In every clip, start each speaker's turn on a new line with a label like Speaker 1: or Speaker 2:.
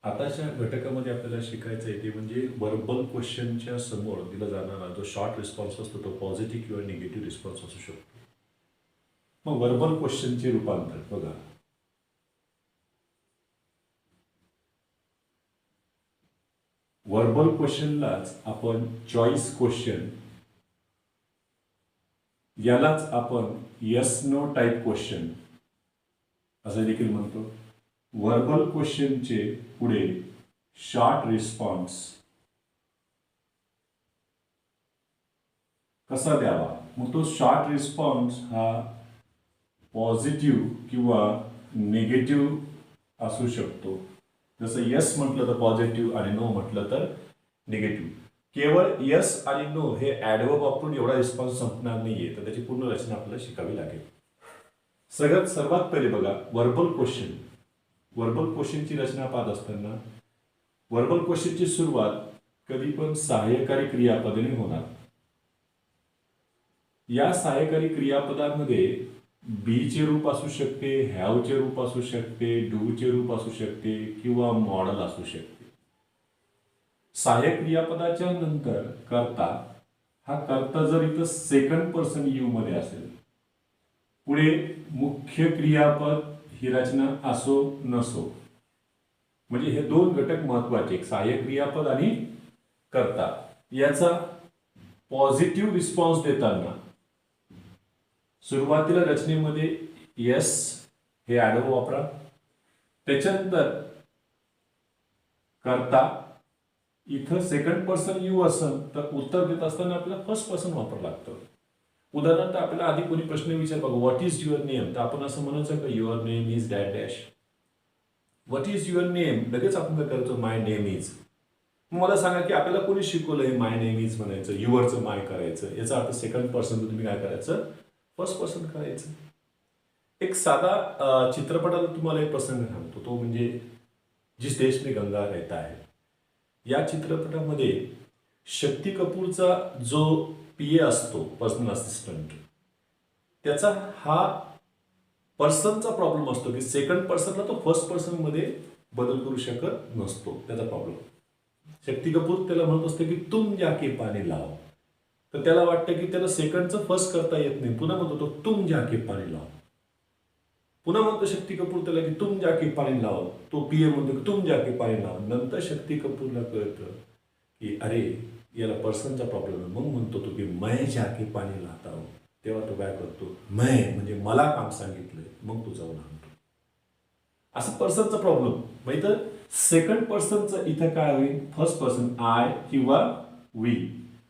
Speaker 1: आताच्या घटकामध्ये आपल्याला शिकायचं आहे ते म्हणजे वर्बल क्वेश्चनच्या समोर दिला जाणारा जो शॉर्ट रिस्पॉन्स असतो तो पॉझिटिव्ह किंवा निगेटिव्ह रिस्पॉन्स असू शकतो. मग वर्बल क्वेश्चनचे रूपांतर बघा. वर्बल क्वेश्चनलाच आपण चॉईस क्वेश्चन, यालाच आपण येस नो टाईप क्वेश्चन असं देखील म्हणतो. वर्बल क्वेश्चनचे पुढे शॉर्ट रिस्पॉन्स कसा द्यावा, मग तो शॉर्ट रिस्पॉन्स हा पॉझिटिव्ह किंवा निगेटिव्ह असू शकतो. जसं यस म्हटलं तर पॉझिटिव्ह आणि नो म्हटलं तर निगेटिव्ह. केवळ यस आणि नो हे ॲडवर्ब वापरून एवढा रिस्पॉन्स संपणार नाहीये, तर त्याची पूर्ण रचना आपल्याला शिकावी लागेल. सर्वात पहिले बघा वर्बल क्वेश्चन. वर्बल क्वेश्चनची रचना पाहत असताना वर्बल क्वेश्चनची सुरुवात कधी पण सहाय्यकारी क्रियापदाने होणार. या सहाय्यकारी क्रियापदामध्ये बीचे रूप असू शकते, हॅवचे रूप असू शकते, डूचे रूप असू शकते किंवा मॉडल असू शकते. सहाय्यक क्रियापदाच्या नंतर कर्ता, हा कर्ता जर इथं सेकंड पर्सन यू मध्ये असेल, पुढे मुख्य क्रियापद ही रचना असो नसो, म्हणजे हे दोन घटक महत्वाचे, एक सहाय्यक क्रियापद आणि कर्ता. याचा पॉझिटिव्ह रिस्पॉन्स देताना सुरुवातीला रचनेमध्ये येस हे ॲडवर्ब वापरा. त्याच्यानंतर कर्ता, इथं सेकंड पर्सन यू असेल तर उत्तर देत असताना आपल्याला फर्स्ट पर्सन वापरावं लागतं. उदाहरणार्थ आपल्याला आधी कोणी प्रश्न विचार बघा, व्हॉट इज युअर नेम, तर आपण असं म्हणायचं का your name is dash dash. What is your name, लगेच आपण काय करायचो, माय नेम इज. मला सांगा की आपल्याला कोणी शिकवलंय माय नेम इज म्हणायचं, युअरचं माय करायचं, याचा अर्थ सेकंड पर्सन तुम्ही काय करायचं, फर्स्ट पर्सन करायचं. एक साधा चित्रपटाला तुम्हाला एक प्रसंग सांगतो, तो म्हणजे जिस देश में गंगा रहता है. या चित्रपटामध्ये शक्ती कपूरचा जो पीए असतो, पर्सनल असिस्टंट, त्याचा हा पर्सनचा प्रॉब्लेम असतो की सेकंड पर्सनला तो फर्स्ट पर्सन मध्ये बदल करू शकत नसतो, त्याचा प्रॉब्लेम. शक्ती कपूर त्याला म्हणत असते की तुम जाके पाणी लाव, तर त्याला वाटतं की त्याला सेकंडचं फर्स्ट करता येत नाही. पुन्हा म्हणतो तो तुम जाके पाणी लाव. पुन्हा म्हणतो शक्ती कपूर त्याला की तुम जाके पाणी लाव, तो पीए म्हणतो की तुम जाके पाणी लाव. नंतर शक्ती कपूरला कळतं की अरे याला पर्सनचा प्रॉब्लेम आहे. मग म्हणतो तो की मैं जाके पाणी लावता हूं. तेव्हा तो काय करतो, मैं म्हणजे मला काम सांगितलंय, मग तू जाऊन आणतो. असं पर्सनचा प्रॉब्लेम. माहित सेकंड पर्सनचं इथं काय होईल, फर्स्ट पर्सन आय किंवा वी,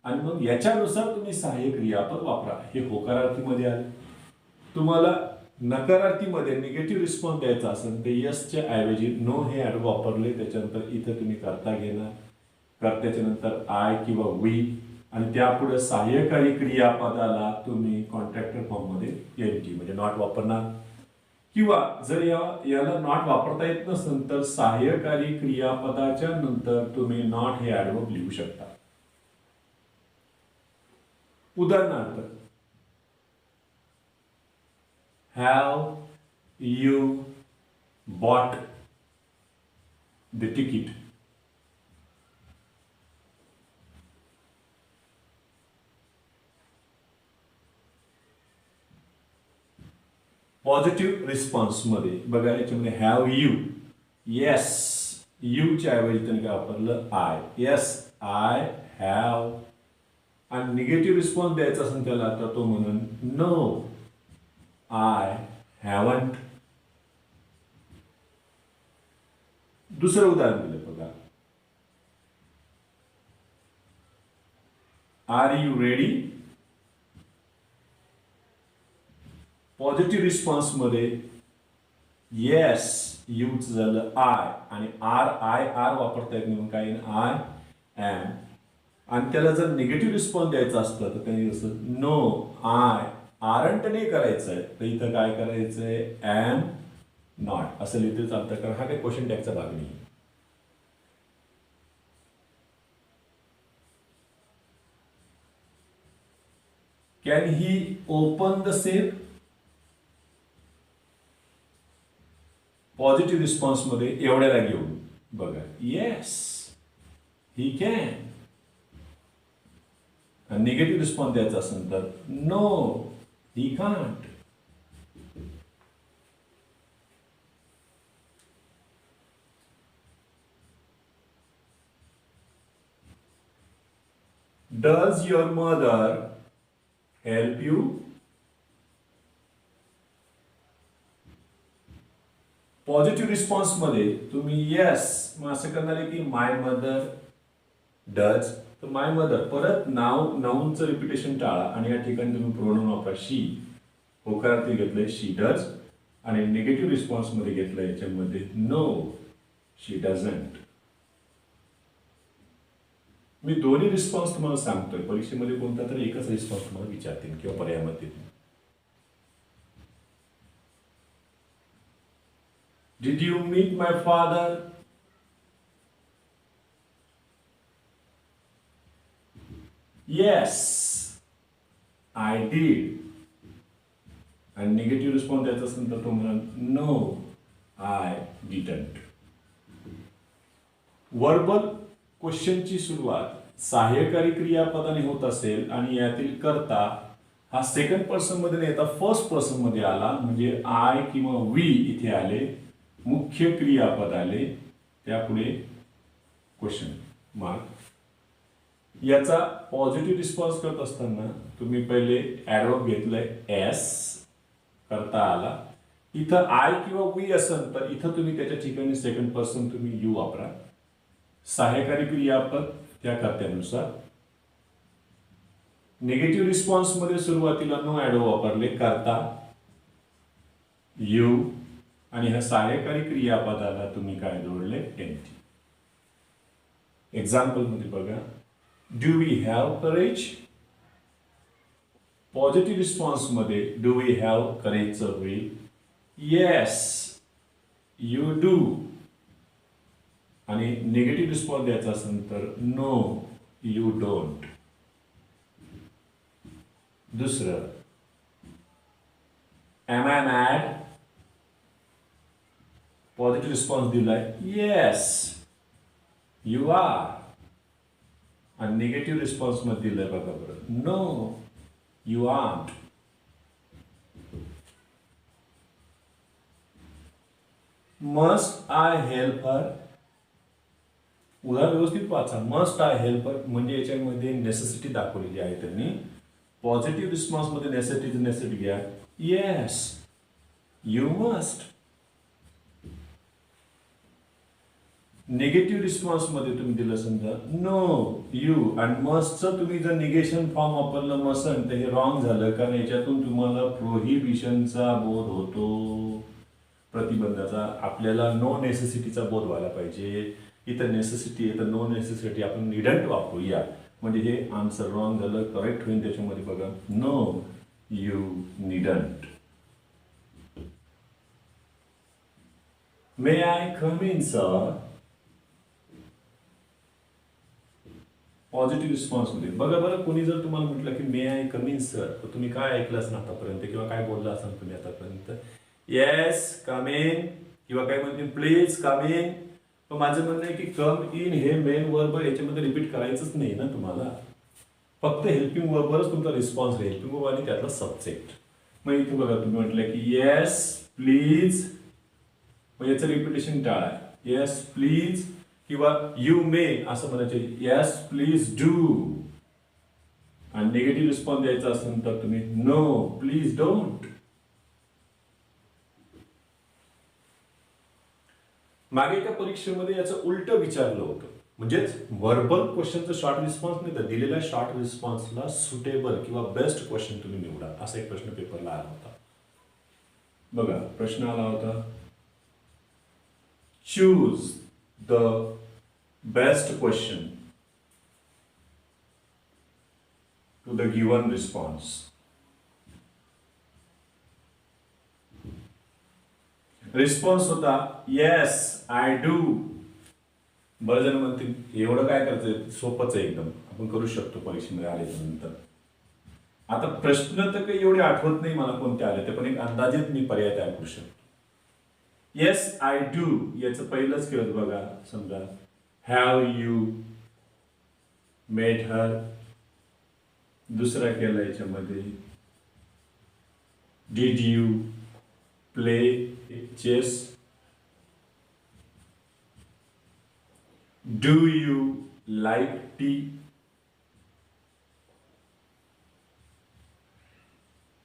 Speaker 1: आणि मग याच्यानुसार तुम्ही सहाय्यक क्रियापद वापरा. हे होकारार्थीमध्ये आले. तुम्हाला नकारार्थीमध्ये निगेटिव्ह रिस्पॉन्स द्यायचा असेल तर यसच्या ऐवजी नो हे ॲड वापरले, त्याच्यानंतर इथं तुम्ही कर्ता घेणार, कर्त्याच्या नंतर आय किंवा वी, आणि त्यापुढे सहाय्यकारी क्रियापदाला तुम्ही कॉन्ट्रॅक्टर फॉर्ममध्ये एनटी म्हणजे नॉट वापरणार. किंवा जर याला नॉट वापरता येत नसेल तर सहाय्यकारी क्रियापदाच्या नंतर तुम्ही नॉट हे ॲडवर्ब लिहू शकता. उदाहरणार्थ, have you bought the ticket. Positive response मध्ये बघा, याच्यामध्ये हॅव यू, येस, यूच्या ऐवजी त्यांनी काय वापरलं, आय. Yes I have. आणि निगेटिव्ह रिस्पॉन्स द्यायचा असेल त्याला तर तो म्हणून नो आय हॅवंट. दुसरं उदाहरण दिलं बघा, are you ready. Positive response मध्ये येस यूच झालं आय, आणि आर वापरता येत म्हणून काय, आय एम. आणि त्याला जर निगेटिव्ह रिस्पॉन्स द्यायचा असतं तर त्यांनी असं नो आय आरंट नाही करायचंय, तर इथं काय करायचंय, एम नॉट असं लिहिते चालतं, कारण हा काही क्वेश्चन टॅगचा भाग नाही. Can he open the safe. Positive response मध्ये एवढ्याला घेऊन बघा, yes he can. Negative response द्यायचा असेल तर no he can't. Does your mother help you? Positive response मध्ये तुम्ही येस मग असं करणार आहे की माय मदर डज. तर माय मदर परत नाऊनचं रिपिटेशन टाळा आणि या ठिकाणी तुम्ही प्रोनाउन वापरा शी. होकारार्थी घेतलंय शी डज आणि निगेटिव्ह रिस्पॉन्स मध्ये घेतलंय याच्यामध्ये नो शी डझंट. मी दोन्ही रिस्पॉन्स तुम्हाला सांगतोय. परीक्षेमध्ये कोणता तरी एकच रिस्पॉन्स तुम्हाला विचारतील किंवा पर्यायामध्ये. Did you meet my father? Yes, I did. आणि निगेटिव्ह रिस्पॉन्स द्यायचा असेल तर तो म्हणाल नो आय डिडंट. वर्बल क्वेश्चनची सुरुवात सहाय्यकारी क्रियापदाने होत असेल आणि यातील कर्ता हा सेकंड पर्सन मध्ये नाही येता फर्स्ट पर्सन मध्ये आला म्हणजे आय किंवा वी इथे आले, मुख्य क्रियापद आले, त्यापुढे क्वेश्चन मार्क. याचा पॉझिटिव्ह रिस्पॉन्स करत असताना तुम्ही पहिले ॲडवर्ब घेतलंय एस, करता आला. इथं आय किंवा वी असेल तर इथं तुम्ही त्याच्या ठिकाणी सेकंड पर्सन तुम्ही यू वापरा. सहाय्यकारी क्रियापद त्या कर्त्यानुसार. निगेटिव्ह रिस्पॉन्स मध्ये सुरुवातीला नो ॲडवर्ब वापरले, करता यू आणि ह्या सहाय्यकारी क्रियापदाला तुम्ही काय जोडले एनटी. एक्झाम्पल मध्ये बघा, do we have courage. Positive response मध्ये डू वी हॅव करेजचं होईल येस यू डू. आणि निगेटिव्ह रिस्पॉन्स द्यायचा असेल तर नो यू डोंट. दुसरं, am I mad. Positive response दिलाय येस यू आर. आणि निगेटिव्ह रिस्पॉन्स मध्ये दिलाय बघा बरं no you aren't. Must I help her. उदाहरण व्यवस्थित वाचा. मस्ट आय हेल्प हर म्हणजे याच्यामध्ये नेसेसिटी दाखवलेली आहे त्यांनी. पॉझिटिव्ह रिस्पॉन्स मध्ये नेसेसिटी घ्या yes you must. Negative response मध्ये तुम्ही दिलं समजा नो यू आणि मस्टचं तुम्ही जर निगेशन फॉर्म वापरलं मसन तर हे रॉंग झालं कारण याच्यातून तुम्हाला प्रोहिबिशनचा बोध होतो, प्रतिबंधाचा. आपल्याला नो नेसेसिटीचा बोध व्हायला पाहिजे. इथं नेसेसिटी आहे तर नो नेसेसिटी आपण निडंट वापरूया म्हणजे हे आन्सर रॉंग झालं. करेक्ट होईल त्याच्यामध्ये बघा no you needn't. May I come in sir. Positive response मध्ये बघा बरं कोणी जर तुम्हाला म्हटलं की may I come in sir तर तुम्ही काय ऐकलं असं आतापर्यंत किंवा काय बोलला असाल तुम्ही आतापर्यंत येस कम इन किंवा काय म्हणते प्लीज कम इन. पण माझं म्हणणं आहे की कम इन हे मेन वर्ब याच्यामध्ये रिपीट करायचंच नाही ना तुम्हाला. फक्त हेल्पिंग वर्बवरच तुमचा रिस्पॉन्स राहील, हेल्पिंग वर्ब आणि त्यातला सब्जेक्ट. मग इथे बघा तुम्ही म्हटलं की येस प्लीज मग याचं रिपिटेशन टाळा येस प्लीज किंवा यू मे असं म्हणायचे येस प्लीज डू. आणि निगेटिव्ह रिस्पॉन्स द्यायचा असेल तर तुम्ही नो प्लीज डोंट. मागेच्या परीक्षेमध्ये याचं उलट विचारलं होतं म्हणजेच वर्बल क्वेश्चनचं शॉर्ट रिस्पॉन्स नाही तर दिलेल्या शॉर्ट रिस्पॉन्सला सुटेबल किंवा बेस्ट क्वेश्चन तुम्ही निवडा असा एक प्रश्न पेपरला आला होता. बघा प्रश्न आला होता choose the best question to the given response. Response होता येस आय डू. बरं जण म्हणतील एवढं काय करायचं सोपंच आहे एकदम आपण करू शकतो परीक्षेमध्ये आल्यानंतर. आता प्रश्न तर काही एवढे आठवत नाही मला कोणते आले ते पण एक अंदाजित मी पर्याय तयार करू शकतो. येस आय डू याचं पहिलंच केलं बघा. समजा हॅव यू मेट हर. दुसरा केला याच्यामध्ये did you play chess. Do you like tea.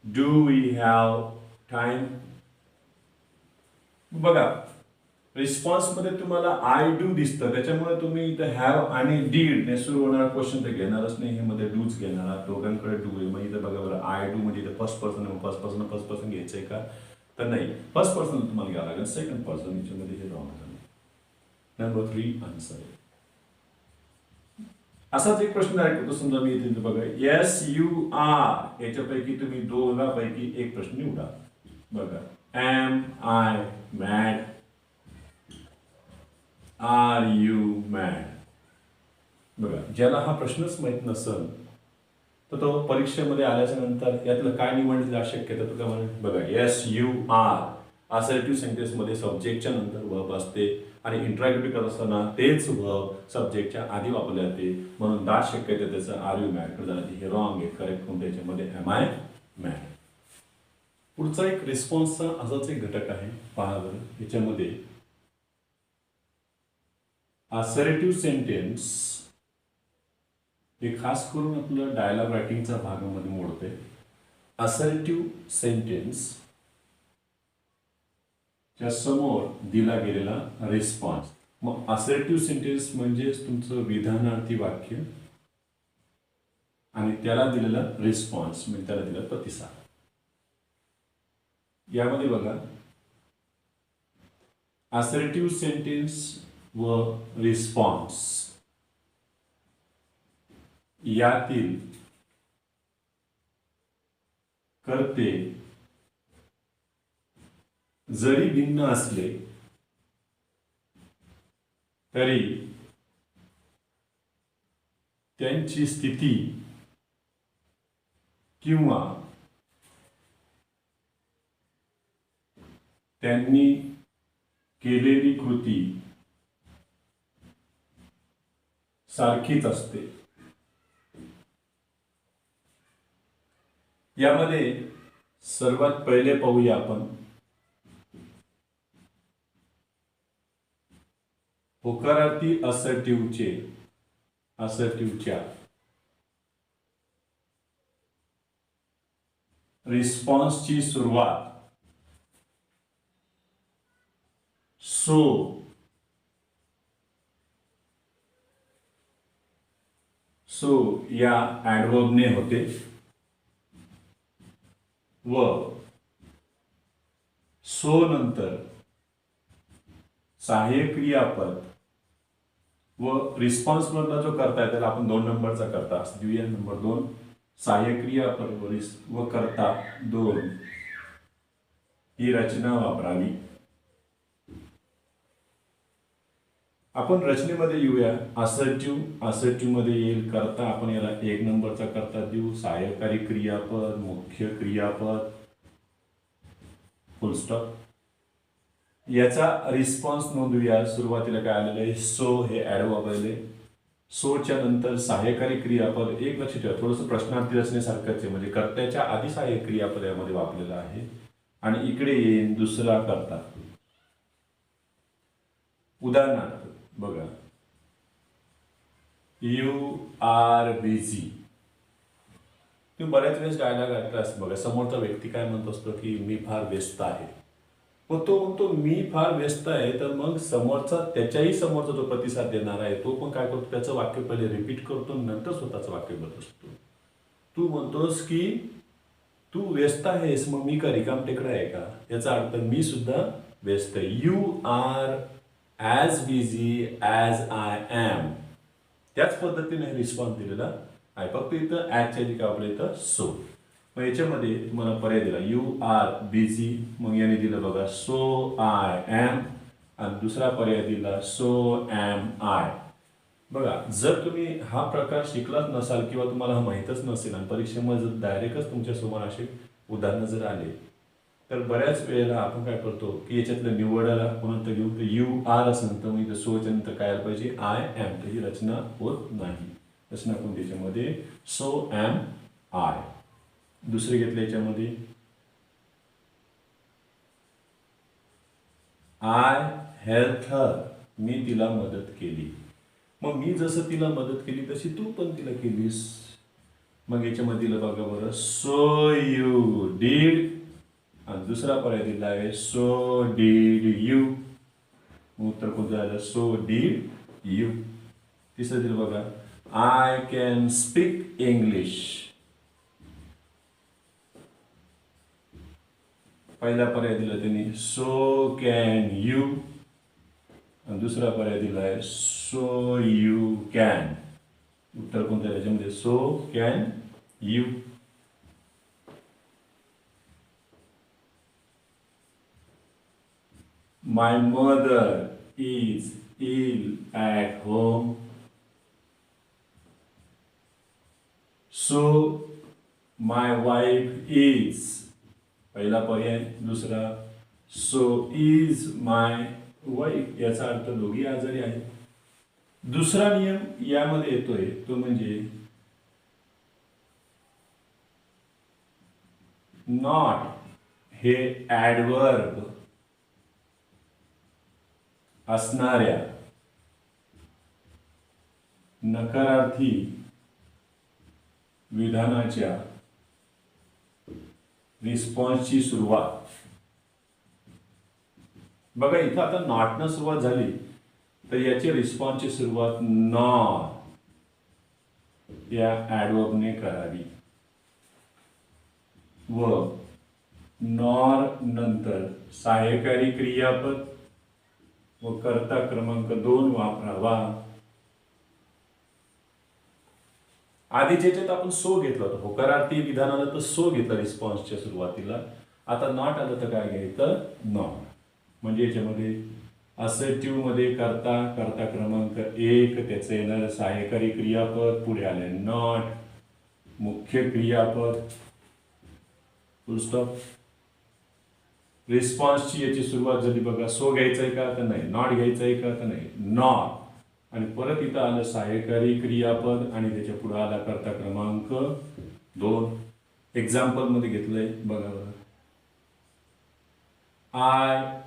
Speaker 1: Do we have time. बघा रिस्पॉन्समध्ये तुम्हाला आय डू दिसतं, त्याच्यामुळे तुम्ही इथं हॅव आणि डीड ने सुरू होणारा क्वेश्चन तर घेणारच नाही. हे मध्ये डूच घेणार, दोघांकडे डू आहे. मग इथं बघा बरं आय डू म्हणजे इथं फर्स्ट पर्सन घ्यायचंय का, तर नाही. फर्स्ट पर्सन तुम्हाला घ्यावं लागेल. सेकंड पर्सन याच्यामध्ये हे रॉंग झालं. नंबर 3 आन्सर आहे. असाच एक प्रश्न ऐकतो. समजा मी इथे बघा येस यू आर याच्यापैकी तुम्ही दोघांपैकी एक प्रश्न निवडा. बघा am I mad. Are you mad. बघा ज्याला हा प्रश्नच माहित नसेल तर तो परीक्षेमध्ये आल्याच्या नंतर यातलं काय निवडण्याची शक्यता तुला म्हणेल. बघा yes you are assertive sentence मध्ये सब्जेक्टच्या नंतर वर्ब असते आणि इंटरॅक्टिव्ह करत असताना तेच वर्ब सब्जेक्टच्या आधी वापरले जाते, म्हणून दाट शक्यता त्याचं आर यू मॅड कडे जाण्याची. हे रॉंग आहे. करेक्ट कोणत्या याच्यामध्ये एम आय मॅड. पुढचा एक रिस्पॉन्सचा असाच एक घटक आहे. पहा बरं याच्यामध्ये असर्टिव्ह सेंटेन्स हे खास करून आपलं डायलॉग रायटिंगच्या भागामध्ये मोडते. असर्टिव्ह सेंटेन्स च्या समोर दिला गेलेला रिस्पॉन्स. मग असर्टिव्ह सेंटेन्स म्हणजे तुमचं विधानार्थी वाक्य आणि त्याला दिलेला रिस्पॉन्स म्हणजे त्याला दिलेला प्रतिसाद. यामध्ये बघा असर्टिव्ह सेंटेन्स व रिस्पॉन्स यातील कर्ते जरी भिन्न असले तरी त्यांची स्थिती किंवा त्यांनी केलेली कृती सारखीच असते. यामध्ये सर्वात पहिले पाहूया आपण होकारार्थी असर्टिव्हच्या रिस्पॉन्सची सुरुवात सो या ऍडवर्बने होते व सो नंतर सहाय्यक क्रियापद व रिस्पॉन्स मधला जो करता आहे त्याला आपण 2 नंबरचा करता असं देऊया. नंबर 2 सहाय्यक क्रियापद व करता 2 ही रचना वापरावी. आपण रचनेमध्ये येऊया. असर्टिव्ह मध्ये येईल करता. आपण याला 1 नंबरचा करता देऊ. सहाय्यकारी क्रियापद, मुख्य क्रियापद, फुल स्टॉप. याचा रिस्पॉन्स नोंदवूया. सुरुवातीला काय आलेलं आहे सो हे ऍडवर्ब आले. सोच्या नंतर सहाय्यकारी क्रियापद. एक लक्ष ठेवा थोडंसं प्रश्नार्थी रचनेसारखंच आहे, म्हणजे कर्त्याच्या आधी सहाय्यक क्रियापद यामध्ये वापरलेलं आहे आणि इकडे येईल दुसरा करता. उदाहरणार्थ बघा यू आर बिझी. तुम्ही बऱ्याच वेळेस डायलॉग ऐकला असतो बघा. समोरचा व्यक्ती काय म्हणत असतो की मी फार व्यस्त आहे. मग तो म्हणतो मी फार व्यस्त आहे, तर मग त्याच्याही समोरचा जो प्रतिसाद देणार आहे तो पण काय करतो त्याचं वाक्य पहिले रिपीट करतो नंतर स्वतःचं वाक्य बोलत असतो. तू म्हणतोस की तू व्यस्त आहेस मग मी का रिकामटेकडा आहे का, याचा अर्थ मी सुद्धा व्यस्त आहे. You are as busy as I am. त्याच पद्धतीने रिस्पॉन्स दिलेला आहे. फक्त इथं ॲजच्या ठिकाणी आपल्या इथं सो. मग याच्यामध्ये तुम्हाला पर्याय दिला यू आर बिझी, मग याने दिलं बघा सो आय एम, आणि दुसरा पर्याय दिला सो एम आय. बघा जर तुम्ही हा प्रकार शिकलाच नसाल किंवा तुम्हाला हा माहीतच नसेल आणि परीक्षेमध्ये जर डायरेक्टच तुमच्यासमोर असे उदाहरणं जर आले तर बऱ्याच वेळेला आपण काय करतो की याच्यातलं निवडायला कोणतं घेऊ, तर यू आर असेल तर मग इथं सोच्या नंतर काय आलं पाहिजे, आय एम. तर ही रचना होत नाही. रचना कोणती याच्यामध्ये, सो एम आय. दुसरे घेतलं याच्यामध्ये, आय हेल्प हर. मी तिला मदत केली. मग मी जसं तिला मदत केली तशी तू पण तिला केलीस. मग याच्यामध्ये दिलं बघा बरं, सो यू डीड. आणि दुसरा पर्याय दिला आहे, सो डीड यू. उत्तर कोणतं झालं, सो डीड यू. तिसरं दिलं बघा, आय कॅन स्पीक इंग्लिश. पहिला पर्याय दिला त्यांनी, सो कॅन यू. आणि दुसरा पर्याय दिला आहे, सो यू कॅन. उत्तर कोणतं आहे त्याच्यामध्ये, so can you. My mother is ill at home. So my wife is. पहिला पर्याय. दुसरा, so is my wife. याचा अर्थ दोघी आजारी आहेत. दुसरा नियम यामध्ये येतोय तो म्हणजे नॉट हे ऍडवर्ब असणाऱ्या नकारार्थी विधानाच्या रिस्पॉन्सची सुरुवात. बघा इथं आता नॉटनं सुरुवात झाली तर याची रिस्पॉन्सची सुरुवात नॉर या ऍडवर्बने करावी व नॉर नंतर सहाय्यकारी क्रियापद व कर्ता क्रमांक 2 वापरावा. आधीच्या याच्यात आपण सो घेतला होता, होकारार्थी विधान आलं तर सो घेतला रिस्पॉन्सच्या सुरुवातीला. आता नॉट आलं तर काय घ्यायचं, नॉट. म्हणजे याच्यामध्ये असर्टिव्ह मध्ये कर्ता क्रमांक 1, त्याचं येणारं सहाय्यकारी क्रियापद, पुढे आले नॉट, मुख्य क्रियापद, फुल स्टॉप. रिस्पॉन्सची याची सुरुवात झाली बघा, सो घ्यायचंय का तर नाही, नॉट घ्यायचंय का तर नाही, नॉट. आणि परत इथं आलं सहाय्यकारी क्रियापद आणि त्याच्या पुढे आला कर्ता क्रमांक 2. एक्झाम्पल मध्ये घेतलंय बघा बरं, I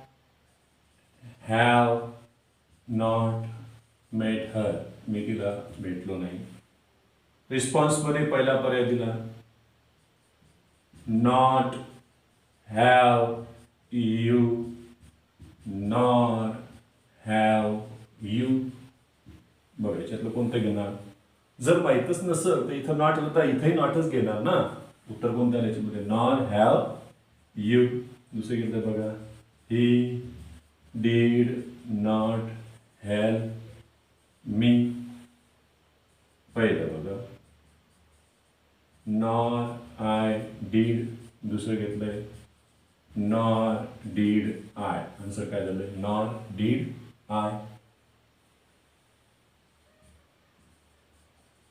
Speaker 1: have not met her. मी तिला भेटलो नाही. रिस्पॉन्स मध्ये पहिला पर्याय दिला, not have you, nor have you. बघा याच्यातलं कोणतं घेणार, जर माहीतच नसेल तर इथं नॉट आलं तर इथंही नॉटच घेणार ना. उत्तर कोणतं आलं याच्यामध्ये, नॉर हॅव यू. दुसरं घेतलं बघा, he did not help me. पहिलं बघा, नॉर आय डीड. दुसरं घेतलंय, नॉर डीड आय. आन्सर काय झालंय, nor did I.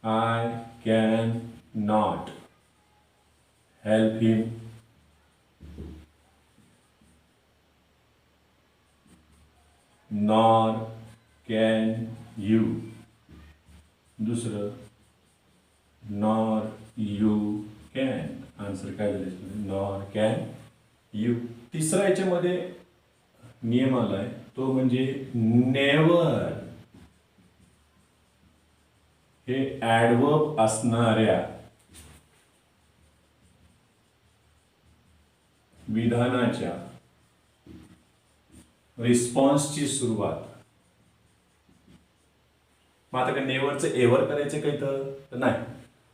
Speaker 1: I can not help him. Nor can you. दुसरं, nor you can. आन्सर काय झालं, nor can you. तिसरा याच्यामध्ये नियम आलाय तो म्हणजे नेवर हे ऍडवर्ब असणाऱ्या विधानाच्या रिस्पॉन्सची सुरुवात. मग आता काय नेवरचं एव्हर करायचं का इथं नाही.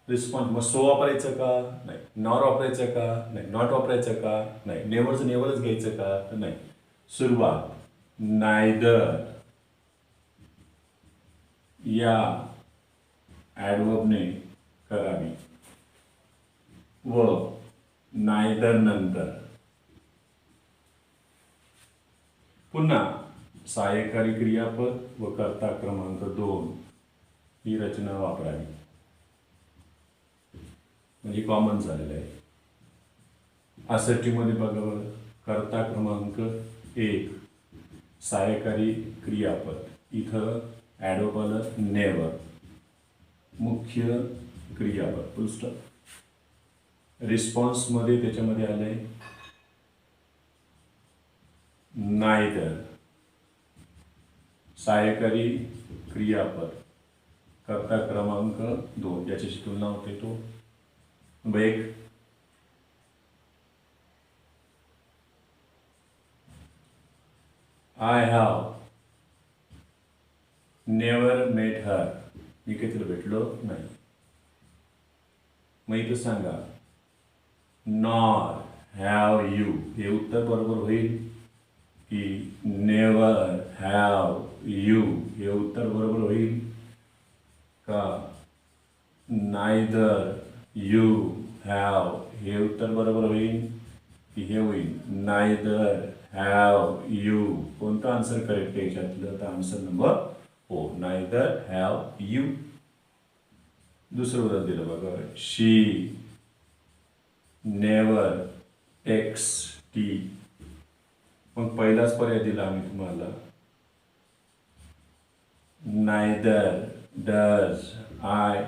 Speaker 1: रिस्पॉन्स मग सो वापरायचं का नाही, नॉर वापरायचं का नाही, नॉट वापरायचं का नाही, नेवरचं नेवरच घ्यायचं का तर नाही. सुरुवात नायदर या ऍडवर्बने करावी व नायदर नंतर पुन्हा सहाय्यकारी क्रियापद व कर्ता क्रमांक 2 ही रचना वापरावी. म्हणजे कॉमन झालेलं आहे. असर्टिव्ह मध्ये बघा बरं, कर्ता क्रमांक 1 सहाय्यकारी क्रियापद, इथं ॲडव्हर्ब आलं नेवर, मुख्य क्रियापद फुल स्टॉप. रिस्पॉन्समध्ये त्याच्यामध्ये आलंय नायदर, सहाय्यकारी क्रियापद, कर्ता क्रमांक 2 ज्याच्याशी तुलना होते तो. Number 1 I have never met her, मी काही तिला भेटलो नाही. मग इथं सांगा नॉर हॅव यू, हे उत्तर बरोबर होईल की नेवर हॅव यू हे उत्तर बरोबर होईल का नायदर यू हॅव हे उत्तर बरोबर होईल की हे होईल नायदर हॅव यू. कोणता आन्सर करेक्ट आहे याच्यातलं, तर आन्सर नंबर हो नायदर हॅव यू. दुसरं उदाहरण दिलं बघा, शी नेवर टेक्स टी. मग पहिलाच पर्याय दिला आम्ही तुम्हाला नायदर डज आय.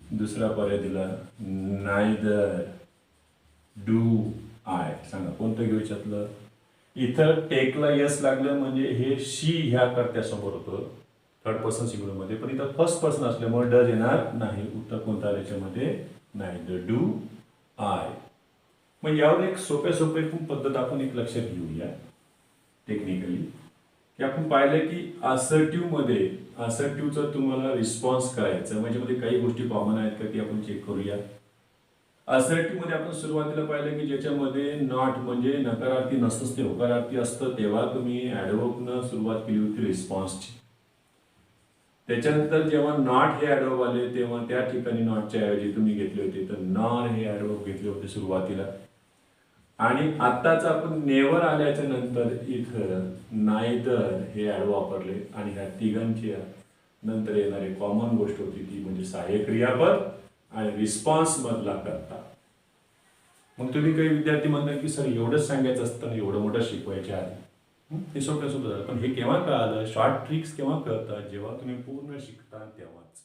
Speaker 1: दुसरा पर्याय दिला नायदर डू आय. सांगा कोणतं घेऊ याच्यातलं. इथं टेकला यस लागलं म्हणजे हे शी ह्या कर्त्यासमोर होतं थर्ड पर्सन सिंग्युलरमध्ये, पण इथं फर्स्ट पर्सन असल्यामुळे डज येणार नाही. उत्तर कोणतं आलं याच्यामध्ये नायदर डू आय. मग यावर एक सोपे पद्धत आपण एक लक्षात घेऊया टेक्निकली, की आपण पाहिलं की असर्टिव्हमध्ये असर्टिव्हचा तुम्हाला रिस्पॉन्स करायचं म्हणजे मध्ये काही गोष्टी कॉमन आहेत का ती आपण चेक करूया. असर्टिव्हमध्ये आपण सुरुवातीला पाहिलं की ज्याच्यामध्ये नॉट म्हणजे नकारार्थी नसतंच ते होकारार्थी असतं, तेव्हा तुम्ही ॲडव्हर्बनं सुरुवात केली होती रिस्पॉन्सची. त्याच्यानंतर जेव्हा नॉट हे ॲडव्हर्ब आले तेव्हा त्या ठिकाणी नॉटच्या ऐवजी तुम्ही घेतले होते तर नॉर हे ॲडव्हर्ब घेतले होते सुरुवातीला. आणि आत्ताच आपण नेवर आल्याच्या नंतर इथं नायदर हे ॲड वापरले आणि ह्या तिघांच्या नंतर येणारी कॉमन गोष्ट होती ती म्हणजे सहाय्य क्रियापद आणि रिस्पॉन्स मधला करता. मग तुम्ही काही विद्यार्थी म्हणतात की सर एवढंच सांगायचं असतं एवढं मोठं शिकवायच्या आधी, हे सोपं झालं. पण हे केव्हा कळालं, शॉर्ट ट्रिक्स केव्हा कळतात, जेव्हा तुम्ही पूर्ण शिकता तेव्हाच.